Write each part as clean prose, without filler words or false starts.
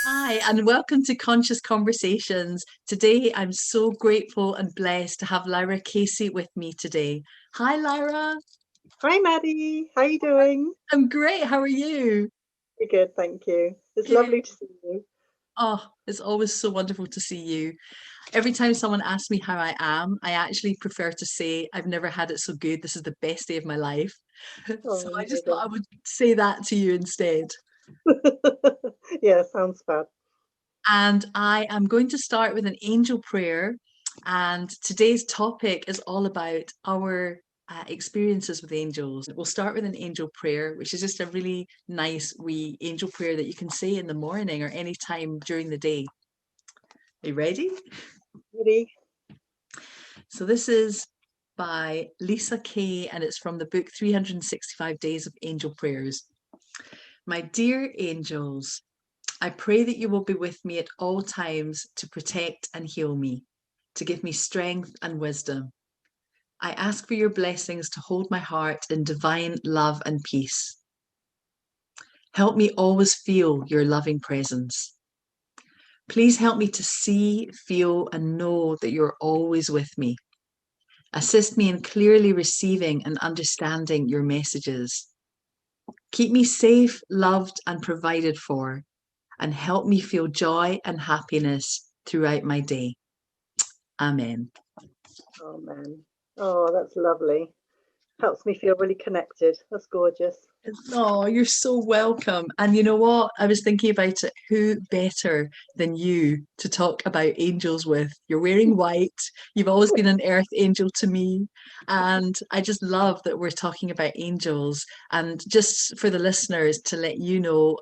Hi, and welcome to Conscious Conversations. Today, I'm so grateful and blessed to have Lyra Casey with me today. Hi, Lyra. Hi Maddie, how you doing? I'm great. How are you? You're good, thank you. It's Good. lovely to see you. Oh, it's always so wonderful to see you. Every time someone asks me how I am, I actually prefer to say, I've never had it so good. This is the best day of my life. So Oh, I just thought I amazing. would say that to you instead. Yeah, sounds fab. And I am going to start with an angel prayer. And today's topic is all about our experiences with angels. We'll start with an angel prayer, which is just a really nice wee angel prayer that you can say in the morning or any time during the day. Are you ready? Ready? So this is by Lisa Kay, and it's from the book 365 Days of Angel Prayers. My dear angels, I pray that you will be with me at all times to protect and heal me, to give me strength and wisdom. I ask for your blessings to hold my heart in divine love and peace. Help me always feel your loving presence. Please help me to see, feel, and know that you're always with me. Assist me in clearly receiving and understanding your messages. Keep me safe, loved, and provided for, and help me feel joy and happiness throughout my day. Amen. Oh man. Oh, that's lovely. Helps me feel really connected. That's gorgeous. Oh, you're so welcome. And you know what? I was thinking about it. Who better than you to talk about angels with? You're wearing white. You've always been an earth angel to me. And I just love that we're talking about angels. And just for the listeners to let you know,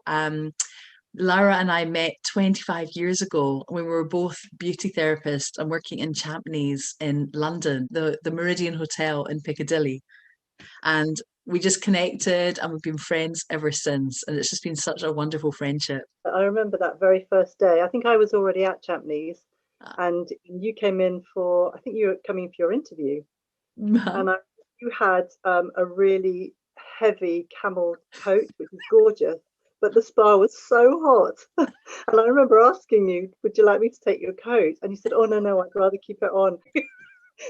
Lara and I met 25 years ago when we were both beauty therapists and working in Champneys in London, the Meridian Hotel in Piccadilly. And we just connected and we've been friends ever since. And it's just been such a wonderful friendship. I remember that very first day. I think I was already at Champneys and you came in for, I think you were coming for your interview. And you had a really heavy camel coat, which was gorgeous, but the spa was so hot. And I remember asking you, would you like me to take your coat? And you said, oh, no, no, I'd rather keep it on.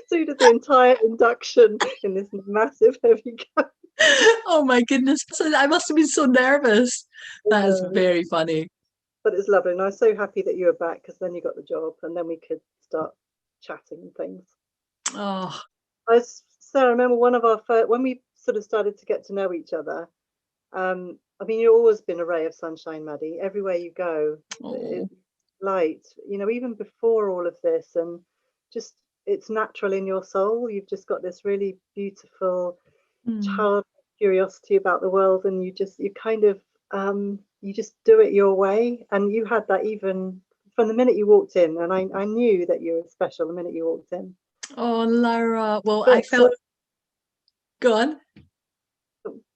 So you did the entire induction in this massive heavy coat. Oh my goodness. So I must have been so nervous. That is Uh, very funny. but it's lovely. And I was so happy that you were back because then you got the job and then we could start chatting and things. Oh, So I remember one of our first, when we sort of started to get to know each other. I mean, you've always been a ray of sunshine, Maddie. Everywhere you go, oh. it's light. Even before all of this, and just it's natural in your soul. You've just got this really beautiful Hmm. child curiosity about the world, and you kind of you just do it your way. And you had that even from the minute you walked in, and I knew that you were special the minute you walked in. Oh, Lara. Well, I But felt, go on.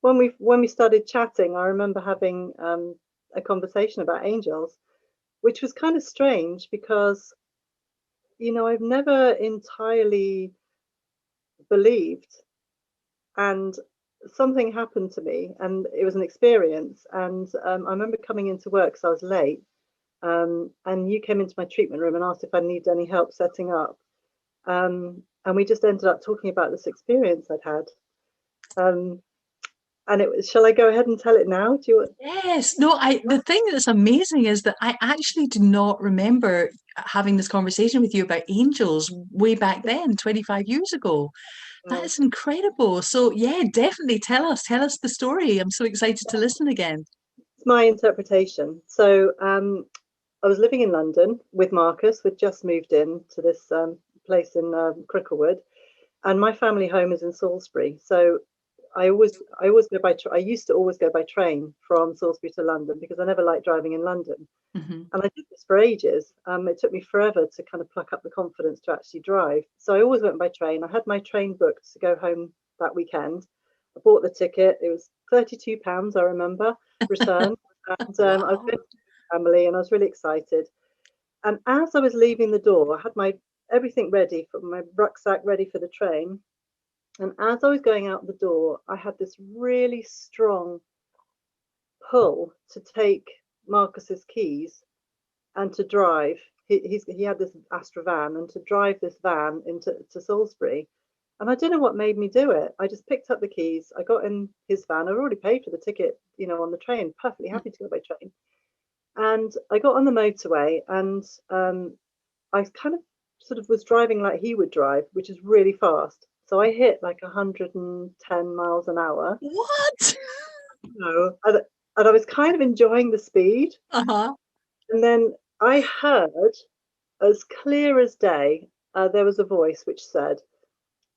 when we started chatting, I remember having a conversation about angels, which was kind of strange because I've never entirely believed, and something happened to me, and it was an experience. And I remember coming into work because I was late, and you came into my treatment room and asked if I needed any help setting up, and we just ended up talking about this experience I'd had. Um, and it was, shall I go ahead and tell it now? Do you? Yes, no, the thing that's amazing is that I actually do not remember having this conversation with you about angels way back then, 25 years ago. That uh, is incredible. So yeah, definitely tell us the story. I'm so excited to listen again. It's my interpretation. So I was living in London with Marcus. We'd just moved in to this place in Cricklewood, and my family home is in Salisbury. So I always go by. I used to always go by train from Salisbury to London because I never liked driving in London, Hmm. and I did this for ages. It took me forever to kind of pluck up the confidence to actually drive. So I always went by train. I had my train booked to go home that weekend. I bought the ticket. It was £32, I remember, return, and I was going Wow. to family, and I was really excited. And as I was leaving the door, I had my everything ready for my rucksack ready for the train. And as I was going out the door, I had this really strong pull to take Marcus's keys. and to drive. He had this Astra van, and to drive this van into Salisbury. And I don't know what made me do it. I just picked up the keys. I got in his van. I'd already paid for the ticket, on the train. Perfectly happy to go by train. And I got on the motorway, and I kind of sort of was driving like he would drive, which is really fast. So I hit like 110 miles an hour. What? And I was kind of enjoying the speed. Uh-huh. And then I heard, as clear as day, there was a voice which said,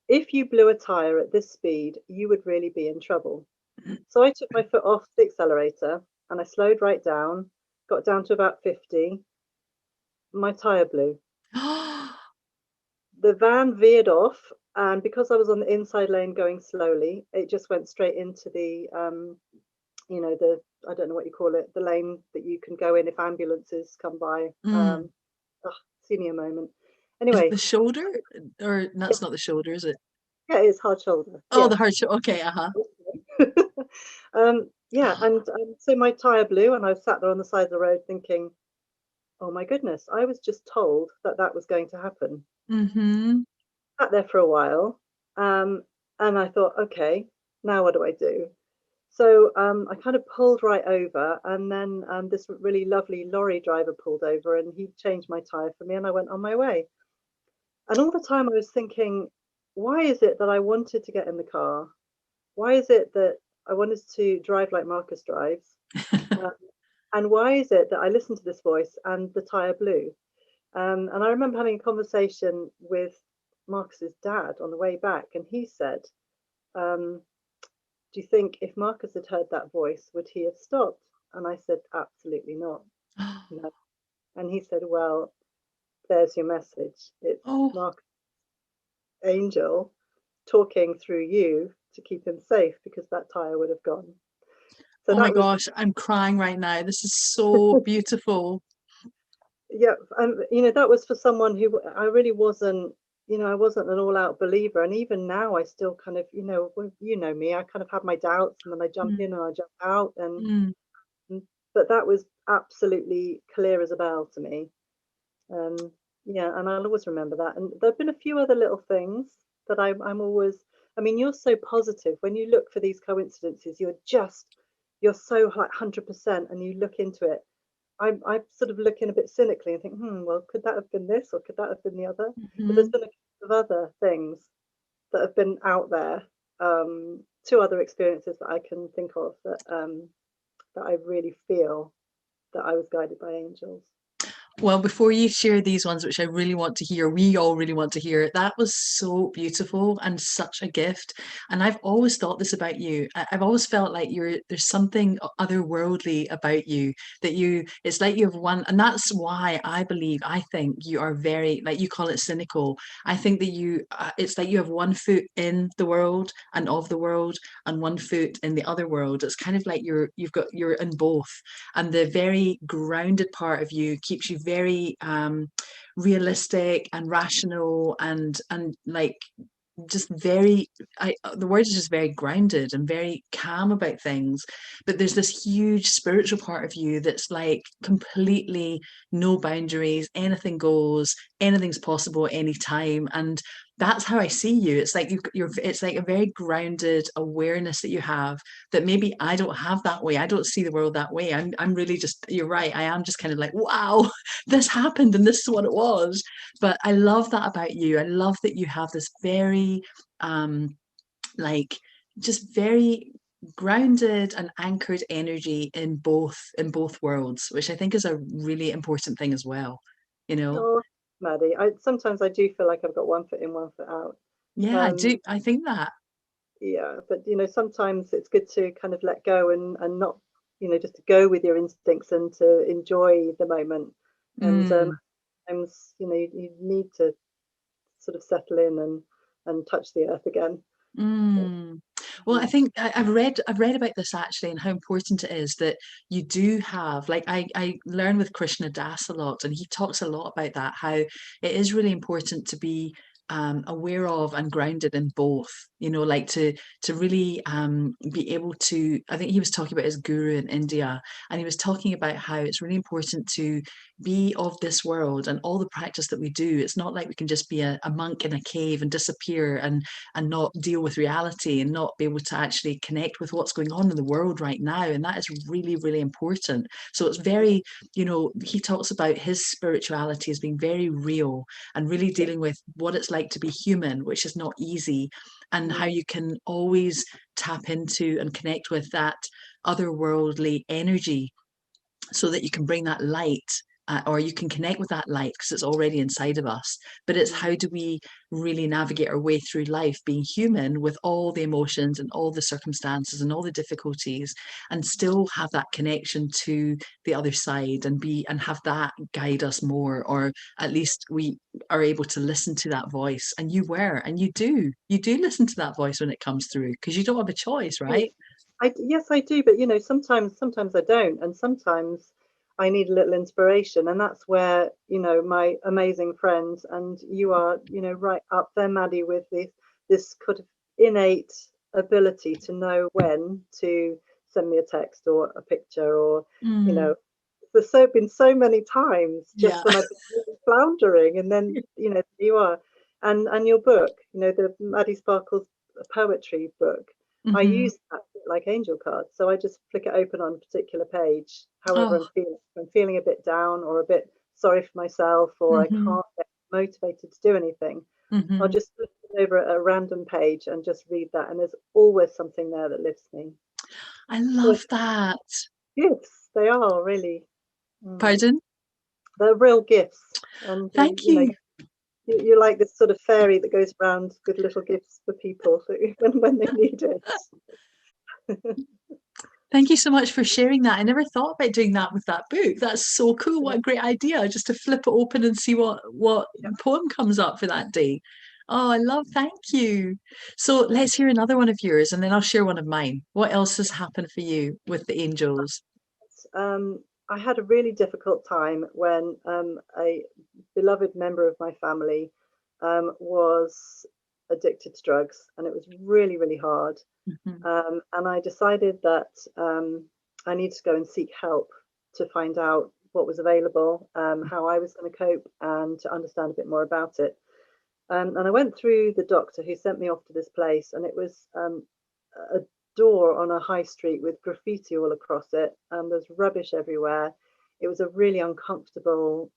if you blew a tire at this speed, you would really be in trouble. So I took my foot off the accelerator and I slowed right down, got down to about 50. My tire blew. The van veered off, and because I was on the inside lane going slowly, it just went straight into the the, I don't know what you call it, the lane that you can go in if ambulances come by. Mm. Senior moment. Is it Anyway, the shoulder? Or that's not the shoulder, is it? yeah, it's hard shoulder. Oh, Yeah. the hard shoulder. Okay, uh-huh. Yeah, and so my tire blew, and I sat there on the side of the road thinking, oh my goodness, I was just told that that was going to happen. Mm-hmm. Sat there for a while, and I thought, okay, now what do I do? So I kind of pulled right over, and then this really lovely lorry driver pulled over, and he changed my tire for me, and I went on my way. And all the time I was thinking, why is it that I wanted to get in the car? Why is it that I wanted to drive like Marcus drives? Um, and why is it that I listened to this voice and the tire blew? And I remember having a conversation with Marcus's dad on the way back, and he said, um, do you think if Marcus had heard that voice, would he have stopped? And I said, absolutely not. No. And he said, well, there's your message. It's Oh, Marcus Angel talking through you to keep him safe, because that tire would have gone. So oh my that was, gosh, I'm crying right now. This is so beautiful. yeah, and that was for someone who I really wasn't. I wasn't an all-out believer, and even now I still kind of, well, me, I kind of have my doubts, and then I jump in Mm, and I jump out, mm. but that was absolutely clear as a bell to me. Yeah, and I'll always remember that. And there've been a few other little things that I'm always. I mean, you're so positive when you look for these coincidences. You're so like 100%, and you look into it. I'm sort of looking a bit cynically and think, well, could that have been this, or could that have been the other? But there's Mhm. been a couple of other things that have been out there. Two other experiences that I can think of that I really feel that I was guided by angels. Well, before you share these ones, which I really want to hear, we all really want to hear, that was so beautiful and such a gift. And I've always thought this about you. I've always felt like there's something otherworldly about you, that it's like you have one, and that's why I think you are very, like you call it cynical. I think that it's like you have one foot in the world and of the world and one foot in the other world. It's kind of like you're in both, and the very grounded part of you keeps you very realistic and rational and like just very the word is just very grounded and very calm about things. But there's this huge spiritual part of you that's like completely no boundaries, anything goes, anything's possible at any time. And that's how I see you. It's like you're it's like a very grounded awareness that you have, that maybe I don't have that way. I don't see the world that way. I'm really just, you're right, I am just kind of like, wow, this happened and this is what it was. But I love that about you. I love that you have this very like just very grounded and anchored energy in both worlds, which I think is a really important thing as well, you know. Oh, Maddie, I do feel like I've got one foot in, one foot out. Yeah, I do. Um, I think that. yeah, but sometimes it's good to kind of let go and not, just to go with your instincts and to enjoy the moment. And Mm. sometimes, you need to sort of settle in and touch the earth again. So, Mm. Well, I mm, think I've read about this actually, and how important it is that you do have, like, I learn with Krishna Das a lot, and he talks a lot about that, how it is really important to be aware of and grounded in both, like to really be able to. I think he was talking about his guru in India, and he was talking about how it's really important to be of this world, and all the practice that we do, it's not like we can just be a monk in a cave and disappear and not deal with reality and not be able to actually connect with what's going on in the world right now. And that is really, really important. So it's very, he talks about his spirituality as being very real and really dealing with what it's like to be human, which is not easy, and how you can always tap into and connect with that otherworldly energy so that you can bring that light, or you can connect with that light because it's already inside of us. But it's how do we really navigate our way through life being human with all the emotions and all the circumstances and all the difficulties, and still have that connection to the other side, and have that guide us more, or at least we are able to listen to that voice. And you do listen to that voice when it comes through, because you don't have a choice, right? Yes, I do, but sometimes I don't, and sometimes I need a little inspiration, and that's where my amazing friends and you are, right up there, Maddie, with this kind of innate ability to know when to send me a text or a picture, or Mm, there's been so many times yeah. just when I've been really floundering, and then you are, and your book, the Maddie Sparkles poetry book. I Hmm. use that like angel cards. So I just flick it open on a particular page, however Oh. I'm feeling. If I'm feeling a bit down or a bit sorry for myself, or I Hmm. can't get motivated to do anything, I'll Hmm. just flip it over a random page and just read that. And there's always something there that lifts me. I So love that. gifts, they are really, mm, Pardon? they're real gifts. And, Thank you. you're like this sort of fairy that goes around with little gifts for people when they need it. Thank you so much for sharing that. I never thought about doing that with that book. That's so cool. What a great idea, just to flip it open and see what Yeah. poem comes up for that day. Oh, I love, thank you. So let's hear another one of yours, and then I'll share one of mine. What else has happened for you with the angels? Um, I had a really difficult time when a beloved member of my family was addicted to drugs, and it was really, really hard. Mhm. And I decided that I needed to go and seek help to find out what was available, how I was going to cope, and to understand a bit more about it. And I went through the doctor who sent me off to this place, and it was a door on a high street with graffiti all across it. There's rubbish everywhere. It was a really uncomfortable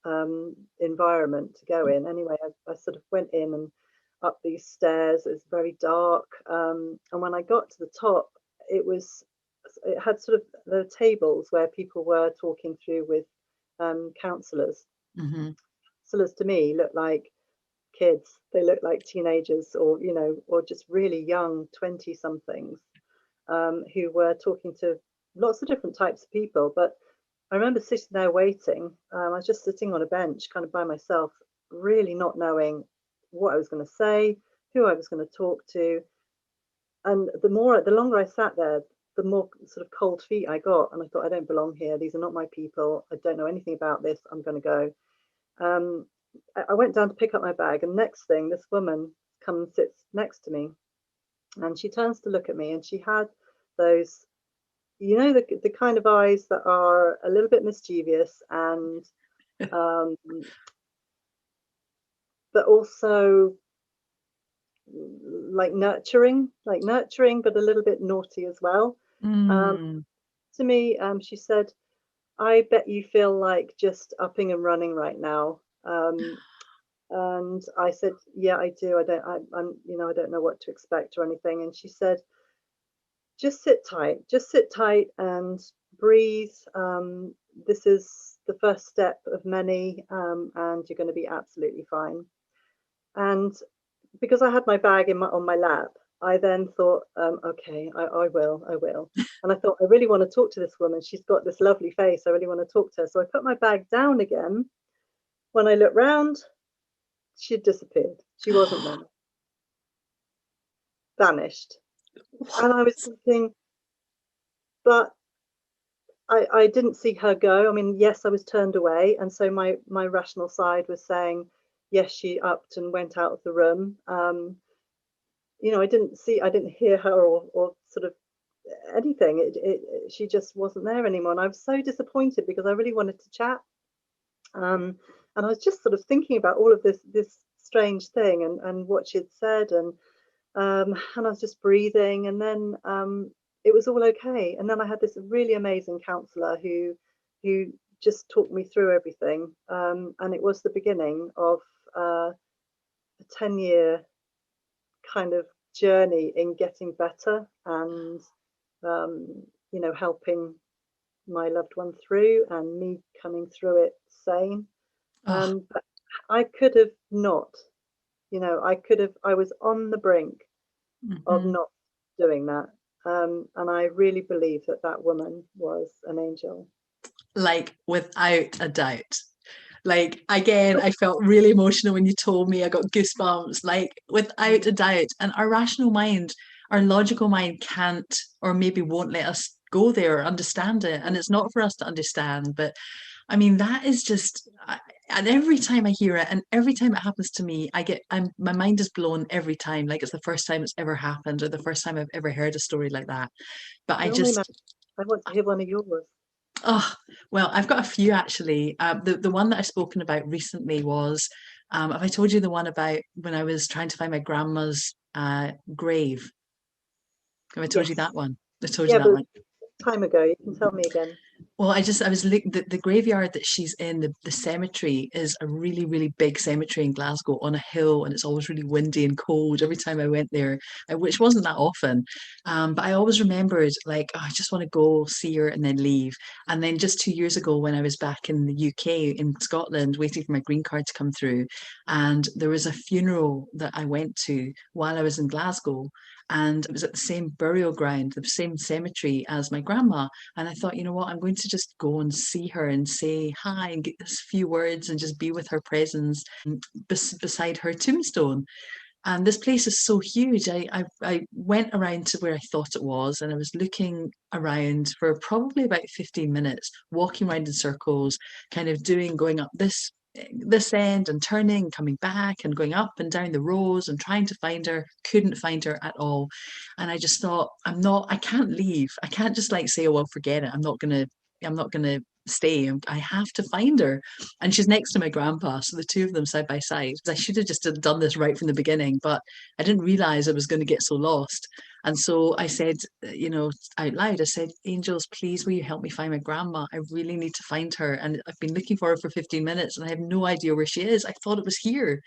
environment to go in. Anyway, I sort of went in and up these stairs. It was very dark, and when I got to the top, it had sort of the tables where people were talking through with counsellors. Mhm. Counsellors to me looked like kids. They look like teenagers, or just really young 20 somethings, who were talking to lots of different types of people. But I remember sitting there waiting. I was just sitting on a bench, kind of by myself, really not knowing what I was going to say, who I was going to talk to. And the longer I sat there, the more sort of cold feet I got. And I thought, I don't belong here. These are not my people. I don't know anything about this. I'm going to go. Um, I went down to pick up my bag, and next thing, this woman comes and sits next to me, and she turns to look at me, and she had those, the kind of eyes that are a little bit mischievous, and um, but also like nurturing, but a little bit naughty as well. Um, Mm. to me, she said, "I bet you feel like just upping and running right now." And I said, "Yeah, I do. I don't know what to expect or anything." And she said, just sit tight and breathe. This is the first step of many, and you're going to be absolutely fine." And because I had my bag on my lap, I then thought, okay, I will. And I thought, I really want to talk to this woman. She's got this lovely face. I really want to talk to her. So I put my bag down again. When I looked round, she'd disappeared. She wasn't there, vanished. And I was What? thinking, but I didn't see her go. I mean, yes, I was turned away. And so my rational side was saying, yes, she upped and went out of the room. You know, I didn't hear her or sort of anything. She just wasn't there anymore, and I was so disappointed because I really wanted to chat. And I was just sort of thinking about all of this strange thing and what she'd said, and I was just breathing, and then it was all okay. And then I had this really amazing counsellor who just talked me through everything, and it was the beginning of a 10-year kind of journey in getting better and you know, helping my loved one through and me coming through it sane. Oh, But I could have not, you know, I was on the brink of mhm. not doing that. And I really believe that that woman was an angel. Like without a doubt. Like again, I felt really emotional when you told me. I got goosebumps, like without a doubt. And our rational mind, our logical mind can't or maybe won't let us go there or understand it. And it's not for us to understand. But I mean, that is just, and every time I hear it and every time it happens to me, my mind is blown every time. Like it's the first time it's ever happened or the first time I've ever heard a story like that. But I Tell me, Matt, just, I want to hear one of yours. oh, well, I've got a few actually. The one that I've spoken about recently was, have I told you the one about when I was trying to find my grandma's grave? Have I told you Yes. that one? I told you Yeah, that but one. time ago. You can tell me again. Well, I was looking, the graveyard that she's in, the cemetery is a really, really big cemetery in Glasgow on a hill, and it's always really windy and cold every time I went there, which wasn't that often. But I always remembered, like, oh, I just want to go see her and then leave. And then just 2 years ago, when I was back in the UK, in Scotland, waiting for my green card to come through, and there was a funeral that I went to while I was in Glasgow. And it was at the same burial ground, the same cemetery as my grandma. And I thought, you know what, I'm going to just go and see her and say hi and get this few words and just be with her presence beside her tombstone. And this place is so huge. I went around to where I thought it was, and I was looking around for probably about 15 minutes, walking around in circles, kind of going up this end and turning, coming back and going up and down the rows and trying to find her, couldn't find her at all. And I just thought, I can't leave. I can't just like say, oh, well, forget it. I'm not gonna stay. I have to find her. And she's next to my grandpa. So the two of them side by side. I should have just done this right from the beginning, but I didn't realize I was going to get so lost. And so I said, you know, out loud, I said, Angels, please, will you help me find my grandma? I really need to find her. And I've been looking for her for 15 minutes and I have no idea where she is. I thought it was here.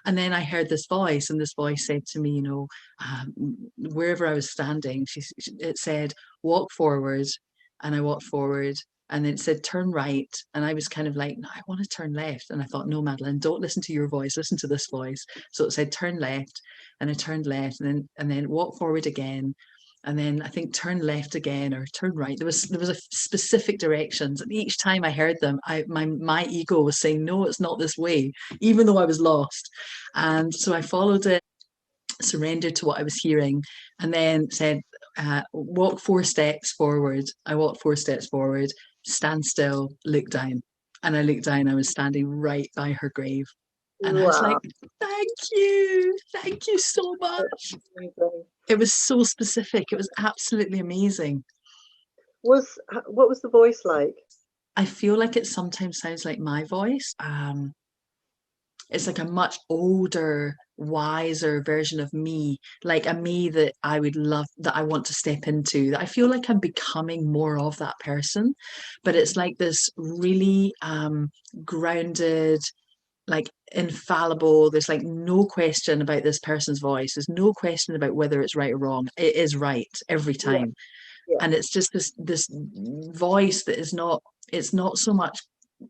And then I heard this voice, and this voice said to me, you know, wherever I was standing, it said, walk forward. And I walked forward. And then it said, turn right. And I was kind of like, no, I want to turn left. And I thought, no, Madeline, don't listen to your voice, listen to this voice. So it said, turn left. And I turned left and then walk forward again. And then I think turn left again or turn right. There was a specific directions, and each time I heard them, my ego was saying, no, it's not this way, even though I was lost. And so I followed it, surrendered to what I was hearing, and then said, walk 4 steps forward. I walked 4 steps forward, stand still, look down. And I looked down, I was standing right by her grave. And I was like, Wow. thank you so That's much. amazing. It was so specific. It was absolutely amazing. What was the voice like? I feel like it sometimes sounds like my voice. It's like a much older, wiser version of me, like a me that I would love, that I want to step into, that I feel like I'm becoming more of that person. But it's like this really grounded, like infallible. There's like no question about this person's voice. There's no question about whether it's right or wrong. It is right every Yeah, time. yeah. And it's just this voice that is not, it's not so much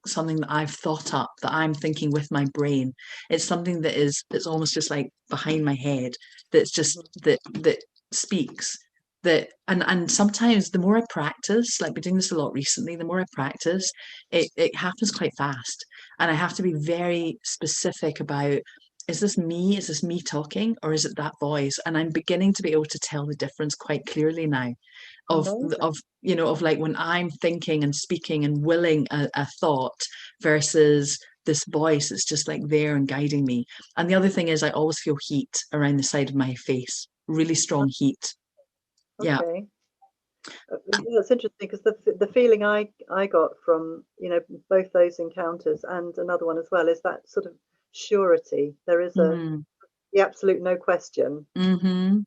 something that I've thought up, that I'm thinking with my brain. It's something that is, it's almost just like behind my head, that's just Mhm. that speaks. That and sometimes the more I practice, like been doing this a lot recently, the more I practice, it happens quite fast. And I have to be very specific about, is this me? Is this me talking, or is it that voice? And I'm beginning to be able to tell the difference quite clearly now Amazing. of you know, of like when I'm thinking and speaking and willing a thought versus this voice that's just like there and guiding me. And the other thing is I always feel heat around the side of my face, really strong heat. Yeah. Okay. That's interesting because the feeling I got from, you know, both those encounters and another one as well is that sort of surety. There is Mm-hmm. the absolute no question. Mm-hmm.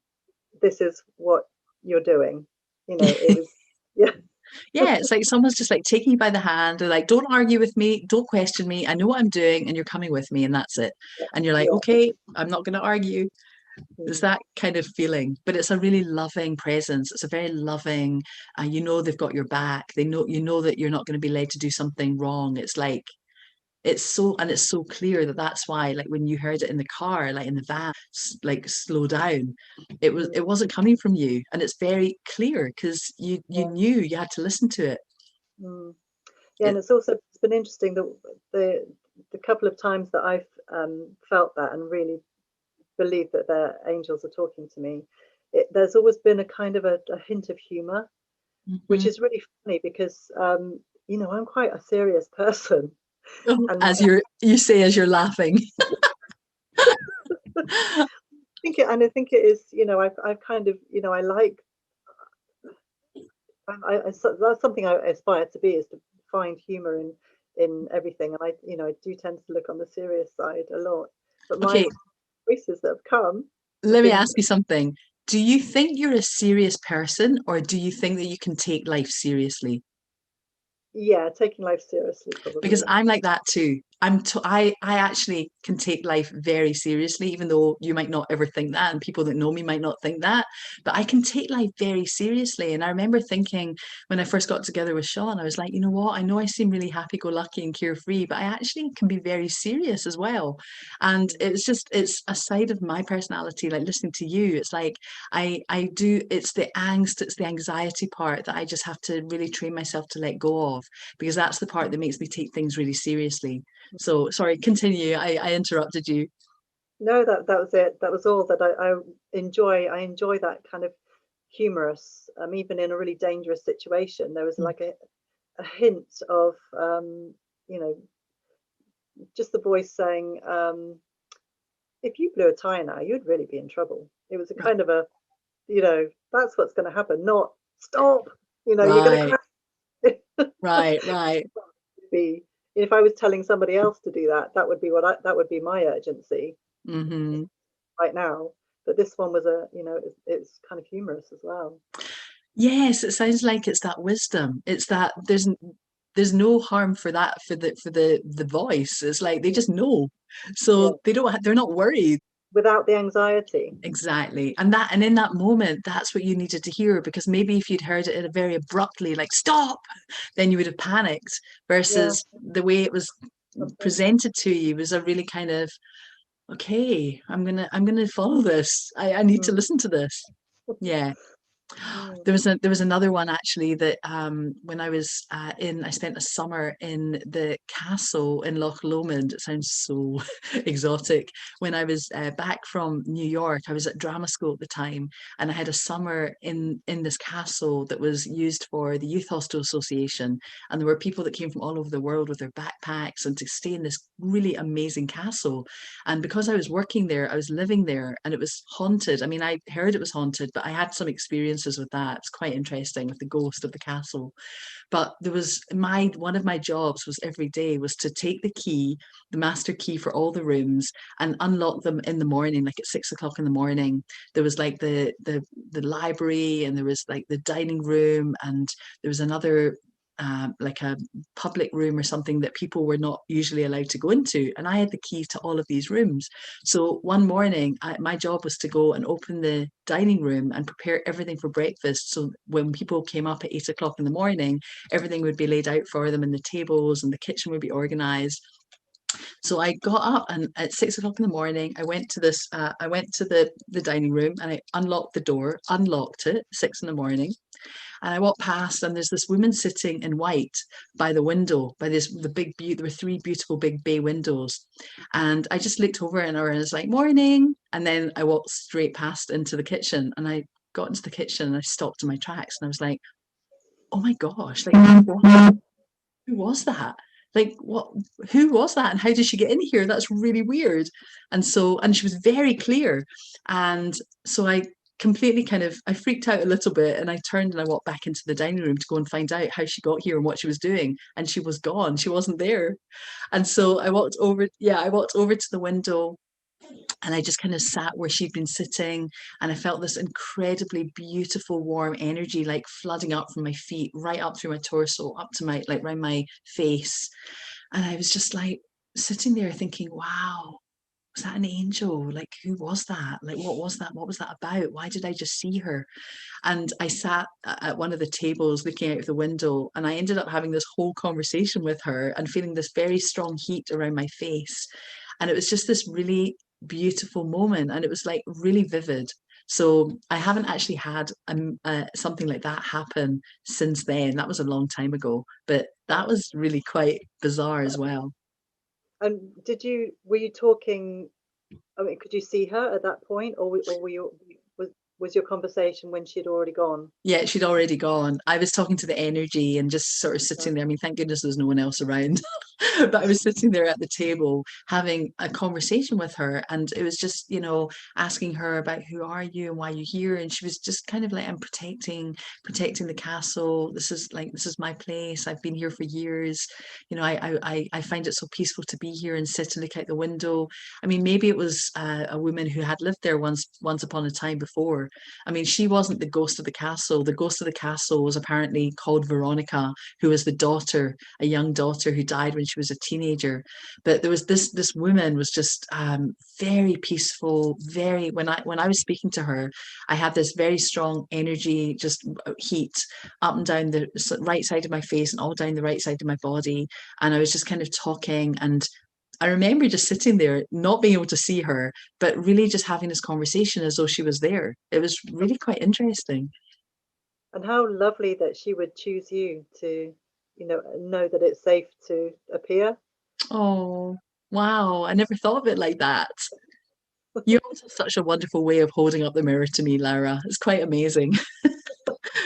This is what you're doing. You know, it was, yeah, Yeah, it's like someone's just like taking you by the hand. They're like, don't argue with me, don't question me. I know what I'm doing, and you're coming with me, and that's it. And you're like, yeah. okay, I'm not going to argue. It's Mm, that kind of feeling, but it's a really loving presence. It's a very loving, you know, they've got your back. They know, you know that you're not going to be led to do something wrong. It's like, it's so clear that that's why, like when you heard it in the car, like in the van, like slow down, mm, it wasn't coming from you. And it's very clear because you yeah, knew you had to listen to it. mm. Yeah, and It, it's been interesting that the couple of times that I've felt that and really believe that their angels are talking to me, there's always been a kind of a hint of humor, which Mhm. is really funny because you know, I'm quite a serious person, Oh, and as you say as you're laughing. I think it is, you know, I've kind of, you know, I like that's something I aspire to be, is to find humor in everything, and I, you know, I do tend to look on the serious side a lot, but my Okay, choices that have come have let me been, ask you something. Do you think you're a serious person, or do you think that you can take life seriously? yeah, taking life seriously Because probably. I'm like that too. I actually can take life very seriously, even though you might not ever think that, and people that know me might not think that. But I can take life very seriously. And I remember thinking when I first got together with Sean, I was like, you know what? I know I seem really happy-go-lucky and carefree, but I actually can be very serious as well. And Mm, it's a side of my personality, like listening to you. It's like I do, it's the angst, it's the anxiety part that I just have to really train myself to let go of, because that's the part that makes me take things really seriously. mm. So sorry, continue. I interrupted you. No, that was it. That was all that I enjoy. I enjoy that kind of humorous, even in a really dangerous situation. There was Mm. like a hint of, you know, just the voice saying, if you blew a tire now, you'd really be in trouble. It was a Right, kind of a, you know, that's what's going to happen, not stop. You know, you're going to right, crash. right, right. Be, if I was telling somebody else to do that, that would be that would be my urgency Hmm. right now. But this one was a, you know, it's kind of humorous as well. Yes, it sounds like it's that wisdom. It's that there's no harm for that, for the voice. It's like they just know, Yeah, so they don't they're not worried. without the anxiety. Exactly. And in that moment, that's what you needed to hear, because maybe if you'd heard it in a very abruptly, like stop, then you would have panicked, Yeah, versus the way it was that's it. presented to you was a really kind of, okay, I'm gonna follow this. I need to Mm, listen to this. Yeah. mm, There was another one actually that when I was I spent a summer in the castle in Loch Lomond. It sounds so exotic. When I was back from New York, I was at drama school at the time, and I had a summer in this castle that was used for the Youth Hostel Association, and there were people that came from all over the world with their backpacks and to stay in this really amazing castle. And because I was working there, I was living there, and it was haunted. I mean, I heard it was haunted, but I had some experiences with that. It's quite interesting with the ghost of the castle. But there was one of my jobs was every day was to take the key, the master key for all the rooms, and unlock them in the morning, like at 6 o'clock in the morning. There was like the library, and there was like the dining room, and there was another like a public room or something that people were not usually allowed to go into. And I had the key to all of these rooms. So one morning, my job was to go and open the dining room and prepare everything for breakfast. So when people came up at 8 o'clock in the morning, everything would be laid out for them, and the tables and the kitchen would be organized. So I got up, and at 6 o'clock in the morning, I went to the dining room, and I unlocked the door, unlocked it, 6 in the morning, and I walked past, and there's this woman sitting in white by the window, by there were three beautiful big bay windows. And I just looked over at her and I was like, morning. And then I walked straight past into the kitchen, and I got into the kitchen and I stopped in my tracks, and I was like, oh my gosh, like who was that? like, what, who was that and how did she get in here? That's really weird. And she was very clear. And so I completely kind of, I freaked out a little bit, and I turned and I walked back into the dining room to go and find out how she got here and what she was doing. And she was gone. She wasn't there. And so I walked over, yeah, I walked over to the window, and I just kind of sat where she'd been sitting, and I felt this incredibly beautiful warm energy like flooding up from my feet, right up through my torso, up to my, like, around my face. And I was just like sitting there thinking, wow, was that an angel? Like, who was that? Like, what was that? What was that about? Why did I just see her? And I sat at one of the tables looking out of the window, and I ended up having this whole conversation with her and feeling this very strong heat around my face. And it was just this really beautiful moment, and it was like really vivid. So I haven't actually had something like that happen since then. That was a long time ago, but that was really quite bizarre as well. And were you talking? I mean, could you see her at that point, or was your conversation when she'd already gone? Yeah, she'd already gone. I was talking to the energy and just sort of Uh, sitting there. I mean, thank goodness there's no one else around. But I was sitting there at the table having a conversation with her. And it was just, asking her about who are you and why you're here. And she was just kind of like, I'm protecting the castle. This is my place. I've been here for years. I find it so peaceful to be here and sit and look out the window. I mean, maybe it was a woman who had lived there once upon a time before. I mean, she wasn't the ghost of the castle. The ghost of the castle was apparently called Veronica, who was the daughter, a young daughter who died when she was a teenager. But there was this woman was just very peaceful, very when I was speaking to her, I had this very strong energy, just heat up and down the right side of my face and all down the right side of my body. And I was just kind of talking, and I remember just sitting there, not being able to see her, but really just having this conversation as though she was there. It was really quite interesting. and how lovely that she would choose you to, know that it's safe to appear. Oh, wow. I never thought of it like that. You always have such a wonderful way of holding up the mirror to me, Lara. It's quite amazing.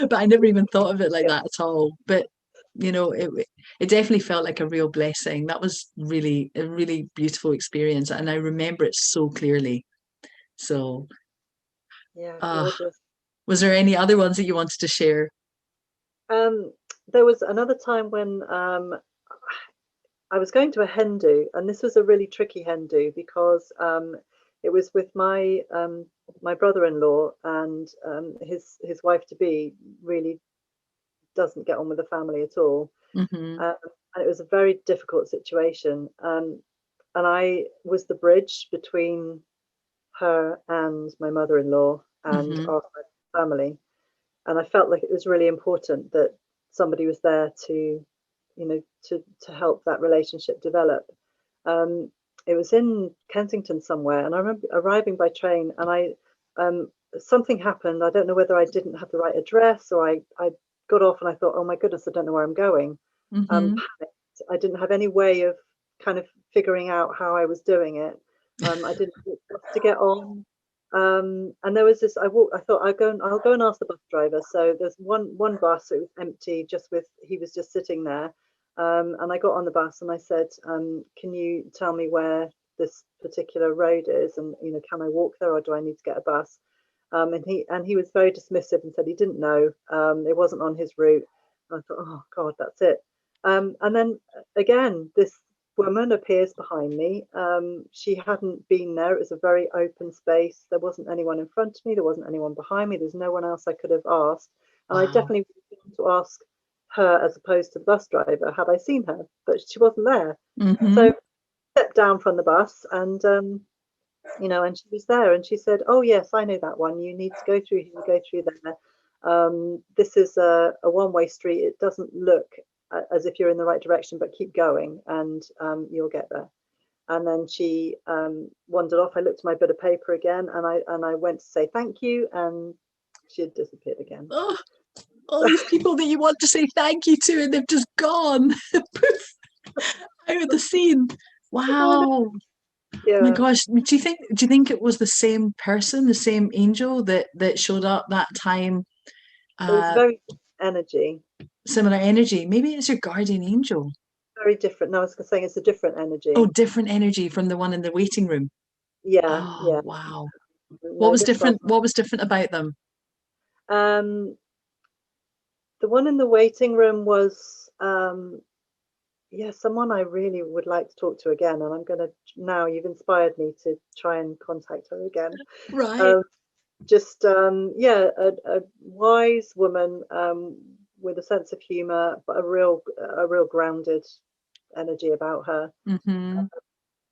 But I never even thought of it like Yeah, that at all. But it definitely felt like a real blessing. That was really a really beautiful experience, and I remember it so clearly. So, yeah, uh, gorgeous. was there any other ones that you wanted to share? Um, there was another time when I was going to a hen do, and this was a really tricky hen do because it was with my brother-in-law, and his wife to be really doesn't get on with the family at all. Mm-hmm. Um, and it was a very difficult situation. And I was the bridge between her and my mother-in-law and Mm-hmm. our family. And I felt like it was really important that somebody was there to help that relationship develop. Um, it was in Kensington somewhere, and I remember arriving by train, and something happened. I don't know whether I didn't have the right address, or I got off and I thought, oh my goodness, I don't know where I'm going. Mm-hmm. Panicked. I didn't have any way of kind of figuring out how I was doing it. I didn't know which bus to get on. And there was this. I thought I'll go and ask the bus driver. So there's one bus. It was empty, he was just sitting there. And I got on the bus and I said, "Can you tell me where this particular road is? And can I walk there or do I need to get a bus?" And he was very dismissive and said he didn't know. It wasn't on his route. And I thought, oh God, that's it. And then again, this woman appears behind me. She hadn't been there. It was a very open space. There wasn't anyone in front of me. There wasn't anyone behind me. There's no one else I could have asked. And I Wow. definitely wanted to ask her as opposed to the bus driver had I seen her, but she wasn't there. So Mm-hmm. I stepped down from the bus and she was there and she said, "Oh yes, I know that one. You need to go through here, go through there. This is a one-way street. It doesn't look as if you're in the right direction, but keep going and you'll get there." And then she wandered off. I looked at my bit of paper again and I went to say thank you, and she had disappeared again. Oh, all these people that you want to say thank you to, and they've just gone poof, out of the scene. Wow. My Yeah, gosh, do you think it was the same person, the same angel that showed up that time? it was Uh, very energy. Similar energy. Maybe it's your guardian angel. very different. No, I was saying it's a different Oh, energy. different energy from the one in the waiting room. Yeah, Oh, yeah. wow. What No, was this one. different? What was different about them? Um, the one in the waiting room was, yeah, someone I really would like to talk to again, and I'm gonna now. You've inspired me to try and contact her again. Right. Um, just yeah, a wise woman with a sense of humor, but a real grounded energy about her. Mm-hmm.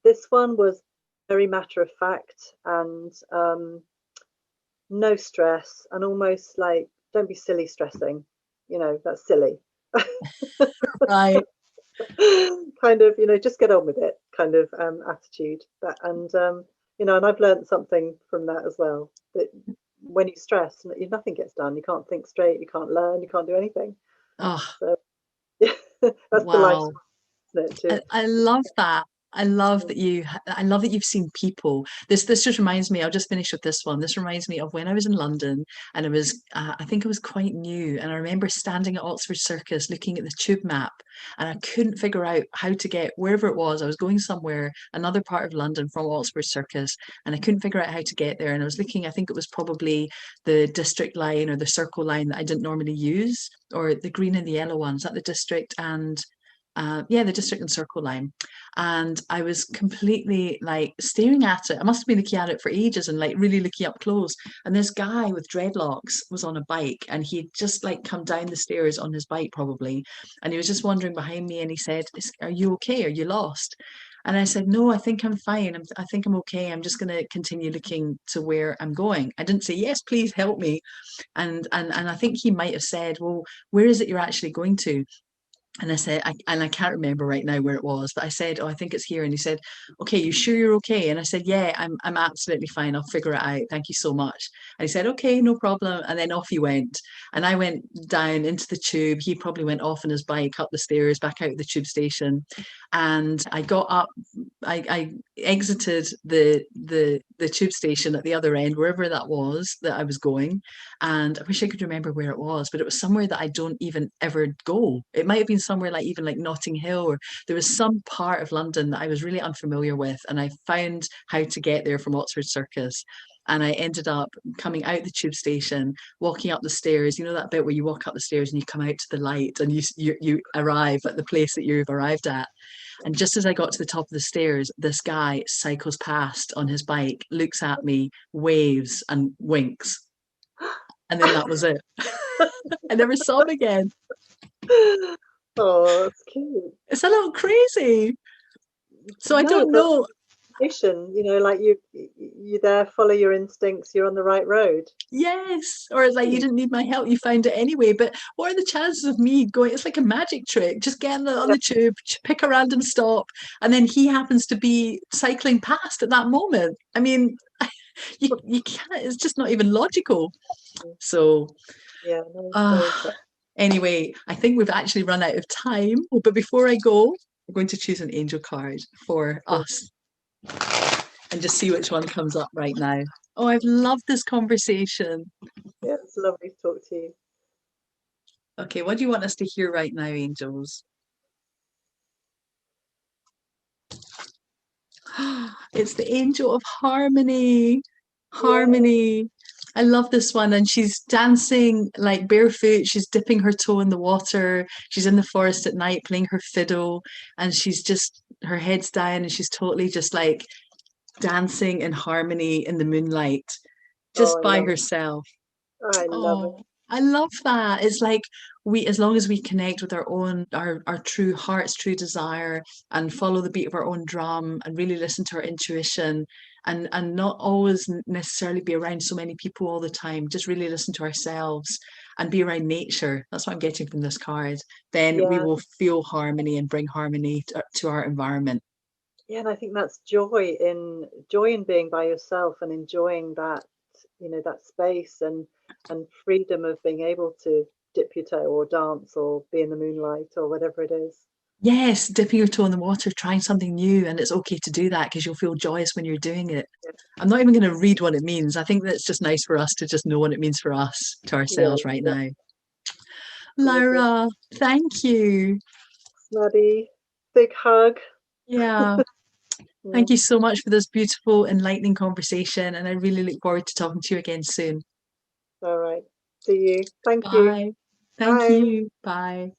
This one was very matter of fact and no stress, and almost like, don't be silly stressing, that's silly. Right. Kind of, just get on with it kind of attitude. That and and I've learned something from that as well, that when you stress, nothing gets done. You can't think straight, you can't learn, you can't do anything. Oh, So yeah, that's the life, wow. isn't it, to I love that. I love that you've seen people. This just reminds me, I'll just finish with this one. This reminds me of when I was in London and I think I was quite new. And I remember standing at Oxford Circus looking at the tube map and I couldn't figure out how to get wherever it was. I was going somewhere, another part of London from Oxford Circus, and I couldn't figure out how to get there. And I was looking, I think it was probably the district line or the circle line that I didn't normally use, or the green and the yellow ones at the district and yeah, the district and circle line. And I was completely like staring at it. I must have been looking at it for ages and like really looking up close. And this guy with dreadlocks was on a bike and he'd just like come down the stairs on his bike, probably. And he was just wandering behind me and he said, Are you okay? Are you lost? And I said, No, I think I'm fine. I think I'm okay. I'm just going to continue looking to where I'm going. I didn't say, Yes, please help me. And I think he might have said, Well, where is it you're actually going to? And I said, and I can't remember right now where it was, but I said, "Oh, I think it's here." And he said, "Okay, you sure you're okay?" And I said, "Yeah, I'm absolutely fine. I'll figure it out. Thank you so much." And he said, "Okay, no problem." And then off he went. And I went down into the tube. He probably went off on his bike up the stairs, back out of the tube station. And I got up. I exited the tube station at the other end, wherever that was that I was going. And I wish I could remember where it was, but it was somewhere that I don't even ever go. It might have been somewhere like even like Notting Hill, or there was some part of London that I was really unfamiliar with, and I found how to get there from Oxford Circus. And I ended up coming out the tube station, walking up the stairs. You know that bit where you walk up the stairs and you come out to the light, and you arrive at the place that you've arrived at. And just as I got to the top of the stairs, this guy cycles past on his bike, looks at me, waves, and winks. And then that was it. I never saw him again. oh, that's cute. It's a little crazy. So I No, don't but know. mission, like you there, follow your instincts, you're on the right road. Yes. Or it's like you didn't need my help, you found it anyway. But what are the chances of me going? It's like a magic trick. Just get on Yeah. the tube, pick a random stop, and then he happens to be cycling past at that moment. I mean, you can't, it's just not even logical. So Yeah, no, very uh interesting. anyway, I think we've actually run out of time. But before I go, we're going to choose an angel card for Cool. us and just see which one comes up right now. Oh, I've loved this conversation. Yeah, it's lovely to talk to you. Okay, what do you want us to hear right now, angels? It's the angel of harmony. Yeah. Harmony. I love this one. And she's dancing like barefoot. She's dipping her toe in the water. She's in the forest at night playing her fiddle. And she's just, her head's down and she's totally just like dancing in harmony in the moonlight, Oh, just I by love it. herself. I love it. Oh, I love that. It's like as long as we connect with our own, our true heart's true desire and follow the beat of our own drum and really listen to our intuition and not always necessarily be around so many people all the time, just really listen to ourselves and be around nature. That's what I'm getting from this card. Then we Yeah. will feel harmony and bring harmony to our environment. Yeah, and I think that's joy in being by yourself and enjoying that, that space and freedom of being able to dip your toe or dance or be in the moonlight or whatever it is. Yes, dipping your toe in the water, trying something new, and it's okay to do that because you'll feel joyous when you're doing it. Yeah. I'm not even going to read what it means. I think that's just nice for us to just know what it means for us, to Yeah, ourselves right yeah. now. Gorgeous. Laura, thank you. Maddie. big hug. Yeah. Yeah. Thank you so much for this beautiful, enlightening conversation. And I really look forward to talking to you again soon. All right. See you. Thank you. Bye. Thank Bye. you. Bye.